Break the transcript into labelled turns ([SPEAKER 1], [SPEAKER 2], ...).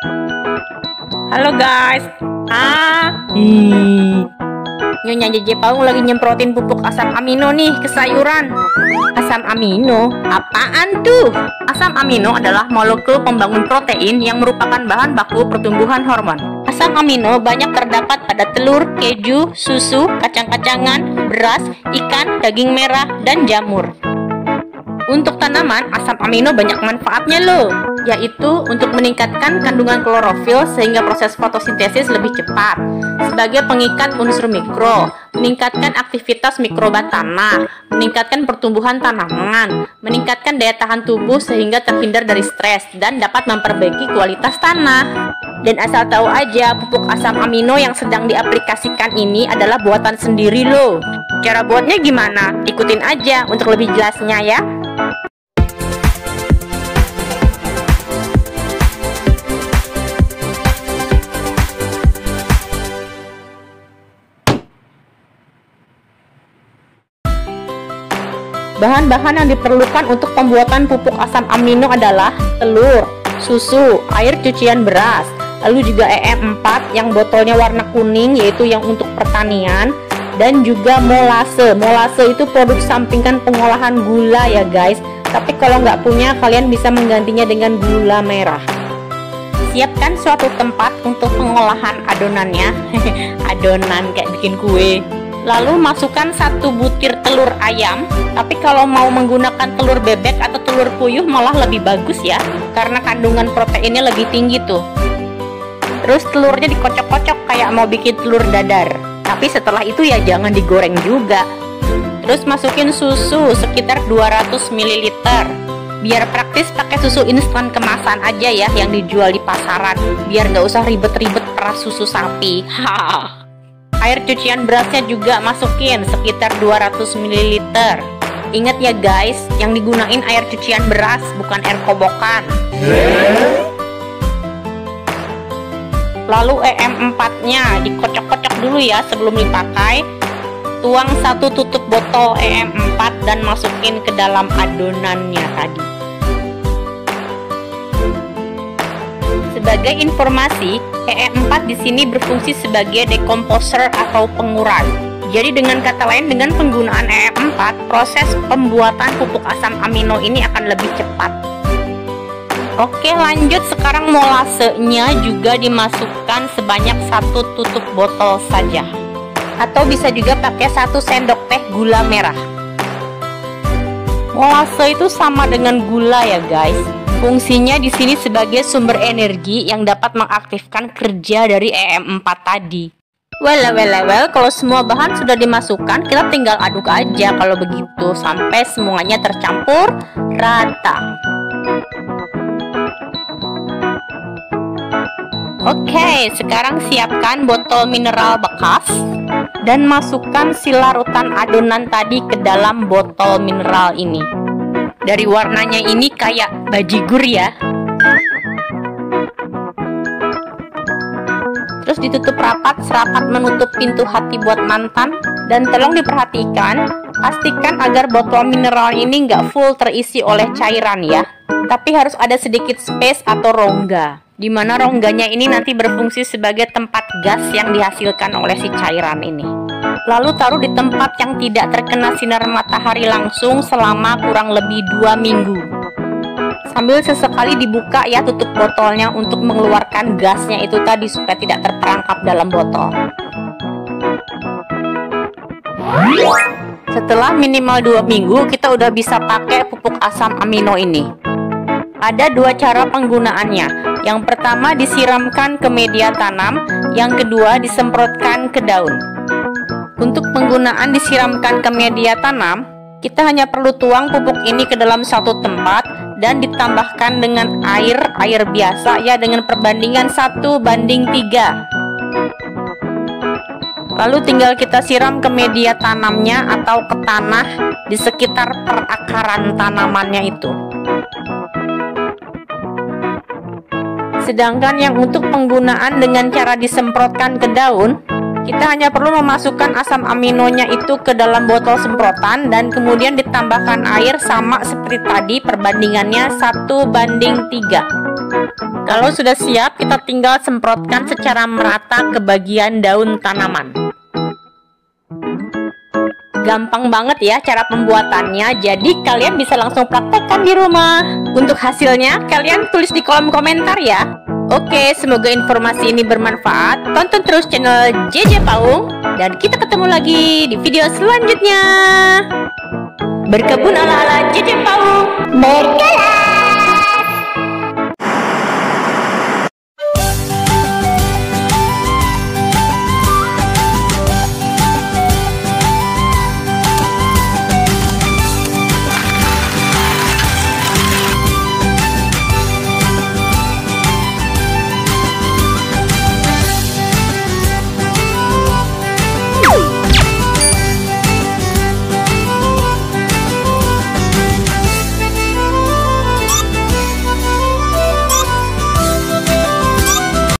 [SPEAKER 1] Halo guys. Nyonya JJ Paung lagi nyemprotin pupuk asam amino nih ke sayuran. Asam amino? Apaan tuh? Asam amino adalah molekul pembangun protein yang merupakan bahan baku pertumbuhan hormon. Asam amino banyak terdapat pada telur, keju, susu, kacang-kacangan, beras, ikan, daging merah, dan jamur. Untuk tanaman, asam amino banyak manfaatnya loh, yaitu untuk meningkatkan kandungan klorofil sehingga proses fotosintesis lebih cepat, sebagai pengikat unsur mikro, meningkatkan aktivitas mikroba tanah, meningkatkan pertumbuhan tanaman, meningkatkan daya tahan tubuh sehingga terhindar dari stres, dan dapat memperbaiki kualitas tanah. Dan asal tahu aja, pupuk asam amino yang sedang diaplikasikan ini adalah buatan sendiri loh. Cara buatnya gimana? Ikutin aja untuk lebih jelasnya ya. Bahan-bahan yang diperlukan untuk pembuatan pupuk asam amino adalah telur, susu, air cucian beras, lalu juga EM4 yang botolnya warna kuning yaitu yang untuk pertanian, dan juga molase. Molase itu produk sampingan pengolahan gula ya guys, tapi kalau nggak punya kalian bisa menggantinya dengan gula merah. Siapkan suatu tempat untuk pengolahan adonannya. Adonan kayak bikin kue. Lalu masukkan 1 butir telur ayam, tapi kalau mau menggunakan telur bebek atau telur puyuh malah lebih bagus ya, karena kandungan proteinnya lebih tinggi tuh. Terus telurnya dikocok-kocok kayak mau bikin telur dadar, tapi setelah itu ya jangan digoreng juga. Terus masukin susu sekitar 200 ml. Biar praktis pakai susu instan kemasan aja ya yang dijual di pasaran, biar nggak usah ribet-ribet peras susu sapi. Air cucian berasnya juga masukin sekitar 200 ml. Ingat ya guys, yang digunain air cucian beras bukan air kobokan. Lalu EM4-nya dikocok-kocok dulu ya sebelum dipakai. Tuang 1 tutup botol EM4 dan masukin ke dalam adonannya tadi. Sebagai informasi, EM4 di sini berfungsi sebagai decomposer atau pengurai. Jadi dengan kata lain, dengan penggunaan EM4, proses pembuatan pupuk asam amino ini akan lebih cepat. Oke, lanjut. Sekarang molasenya juga dimasukkan sebanyak 1 tutup botol saja. Atau bisa juga pakai 1 sendok teh gula merah. Molase itu sama dengan gula ya guys. Fungsinya di sini sebagai sumber energi yang dapat mengaktifkan kerja dari EM4 tadi. Well, kalau semua bahan sudah dimasukkan, kita tinggal aduk aja kalau begitu sampai semuanya tercampur rata. Oke, sekarang siapkan botol mineral bekas dan masukkan si larutan adonan tadi ke dalam botol mineral ini. Dari warnanya ini kayak bajigur ya. Terus ditutup rapat, serapat menutup pintu hati buat mantan. Dan tolong diperhatikan, pastikan agar botol mineral ini nggak full terisi oleh cairan ya, tapi harus ada sedikit space atau rongga, dimana rongganya ini nanti berfungsi sebagai tempat gas yang dihasilkan oleh si cairan ini. Lalu taruh di tempat yang tidak terkena sinar matahari langsung selama kurang lebih 2 minggu. Sambil sesekali dibuka ya tutup botolnya untuk mengeluarkan gasnya itu tadi supaya tidak terperangkap dalam botol. Setelah minimal 2 minggu kita udah bisa pakai pupuk asam amino ini. Ada 2 cara penggunaannya. Yang pertama disiramkan ke media tanam, yang kedua disemprotkan ke daun. Untuk penggunaan disiramkan ke media tanam, kita hanya perlu tuang pupuk ini ke dalam 1 tempat dan ditambahkan dengan air biasa ya dengan perbandingan 1:3. Lalu tinggal kita siram ke media tanamnya atau ke tanah di sekitar perakaran tanamannya itu. Sedangkan yang untuk penggunaan dengan cara disemprotkan ke daun, kita hanya perlu memasukkan asam aminonya itu ke dalam botol semprotan dan kemudian ditambahkan air sama seperti tadi perbandingannya 1:3. Kalau sudah siap, kita tinggal semprotkan secara merata ke bagian daun tanaman. Gampang banget ya cara pembuatannya, jadi kalian bisa langsung praktekkan di rumah. Untuk hasilnya, kalian tulis di kolom komentar ya. Oke, semoga informasi ini bermanfaat. Tonton terus channel JJ Paung, dan kita ketemu lagi di video selanjutnya. Berkebun ala-ala JJ Paung. Berkelas!